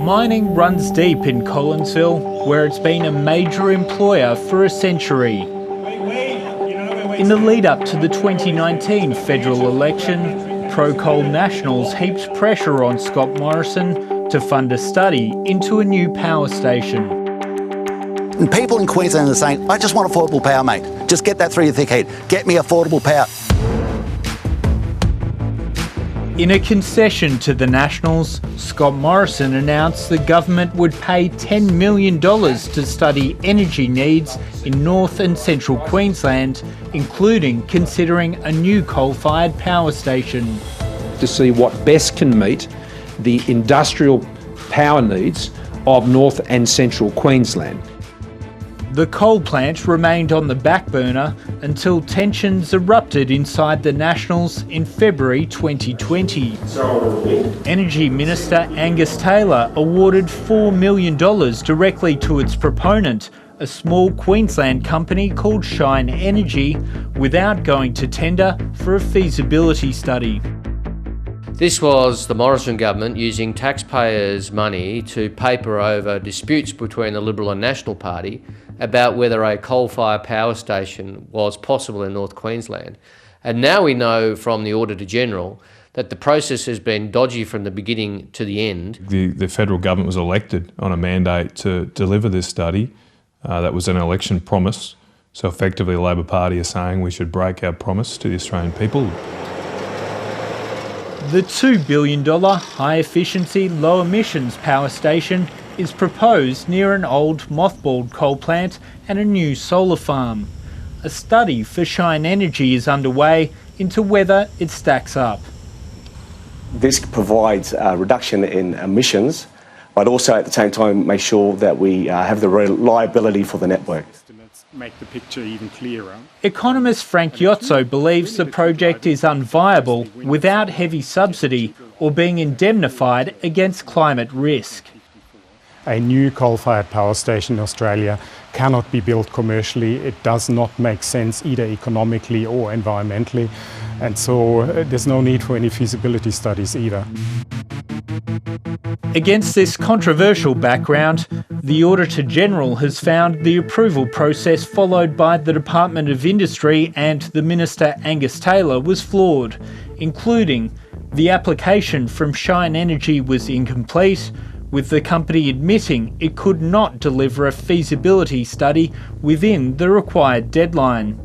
Mining runs deep in Collinsville, where it's been a major employer for a century. In the lead-up to the 2019 federal election, pro-coal nationals heaped pressure on Scott Morrison to fund a study into a new power station. And people in Queensland are saying, I just want affordable power, mate. Just get that through your thick head. Get me affordable power. In a concession to the Nationals, Scott Morrison announced the government would pay $10 million to study energy needs in North and Central Queensland, including considering a new coal-fired power station. To see what best can meet the industrial power needs of North and Central Queensland. The coal plant remained on the back burner until tensions erupted inside the Nationals in February 2020. Energy Minister Angus Taylor awarded $4 million directly to its proponent, a small Queensland company called Shine Energy, without going to tender for a feasibility study. This was the Morrison Government using taxpayers' money to paper over disputes between the Liberal and National Party about whether a coal-fired power station was possible in North Queensland. And now we know from the Auditor-General that the process has been dodgy from the beginning to the end. The federal government was elected on a mandate to deliver this study. That was an election promise. So effectively the Labor Party is saying we should break our promise to the Australian people. The $2 billion high-efficiency, low-emissions power station is proposed near an old mothballed coal plant and a new solar farm. A study for Shine Energy is underway into whether it stacks up. This provides a reduction in emissions, but also at the same time make sure that we have the reliability for the network. Make the picture even clearer. Economist Frank Iozzo believes the project is unviable without heavy subsidy or being indemnified against climate risk. A new coal-fired power station in Australia cannot be built commercially. It does not make sense either economically or environmentally. And so there's no need for any feasibility studies either. Against this controversial background, the Auditor-General has found the approval process followed by the Department of Industry and the Minister Angus Taylor was flawed, including the application from Shine Energy was incomplete, with the company admitting it could not deliver a feasibility study within the required deadline,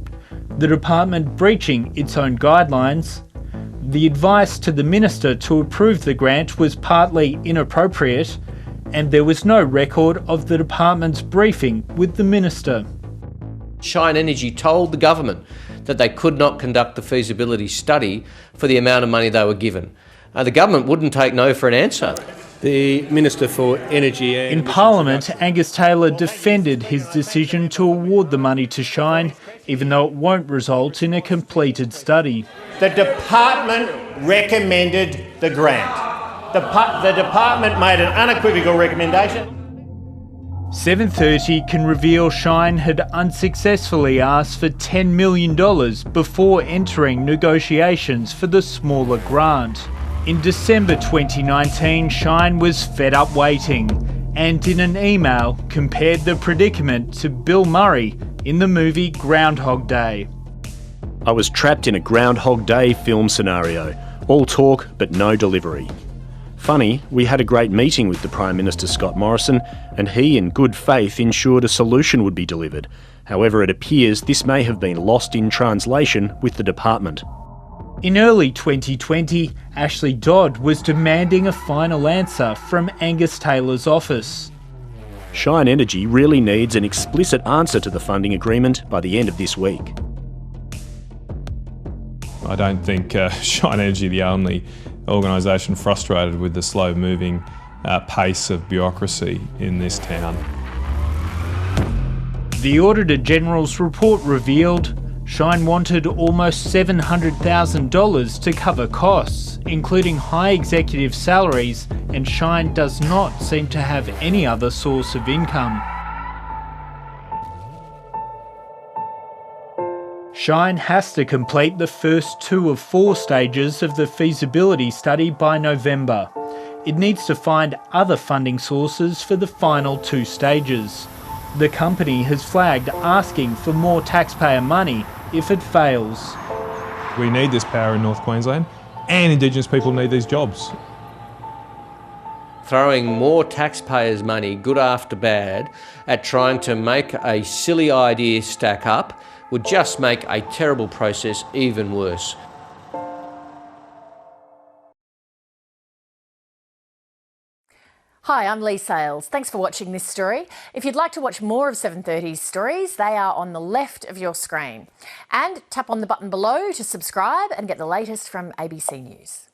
the department breaching its own guidelines. The advice to the minister to approve the grant was partly inappropriate, and there was no record of the department's briefing with the minister. Shine Energy told the government that they could not conduct the feasibility study for the amount of money they were given. The government wouldn't take no for an answer. The Minister for Energy... In Parliament, Angus Taylor defended his decision to award the money to Shine, even though it won't result in a completed study. The department recommended the grant. The department made an unequivocal recommendation. 7:30 can reveal Shine had unsuccessfully asked for $10 million before entering negotiations for the smaller grant. In December 2019, Shine was fed up waiting and in an email compared the predicament to Bill Murray in the movie Groundhog Day. I was trapped in a Groundhog Day film scenario. All talk but no delivery. Funny, we had a great meeting with the Prime Minister Scott Morrison and he in good faith ensured a solution would be delivered. However, it appears this may have been lost in translation with the department. In early 2020, Ashley Dodd was demanding a final answer from Angus Taylor's office. Shine Energy really needs an explicit answer to the funding agreement by the end of this week. I don't think Shine Energy the only organisation frustrated with the slow-moving pace of bureaucracy in this town. The Auditor-General's report revealed Shine wanted almost $700,000 to cover costs, including high executive salaries, and Shine does not seem to have any other source of income. Shine has to complete the first 2 of 4 stages of the feasibility study by November. it needs to find other funding sources for the final 2 stages. The company has flagged asking for more taxpayer money if it fails. We need this power in North Queensland, and Indigenous people need these jobs. Throwing more taxpayers' money, good after bad, at trying to make a silly idea stack up would just make a terrible process even worse. Hi, I'm Lee Sales. Thanks for watching this story. If you'd like to watch more of 730's stories, they are on the left of your screen. And tap on the button below to subscribe and get the latest from ABC News.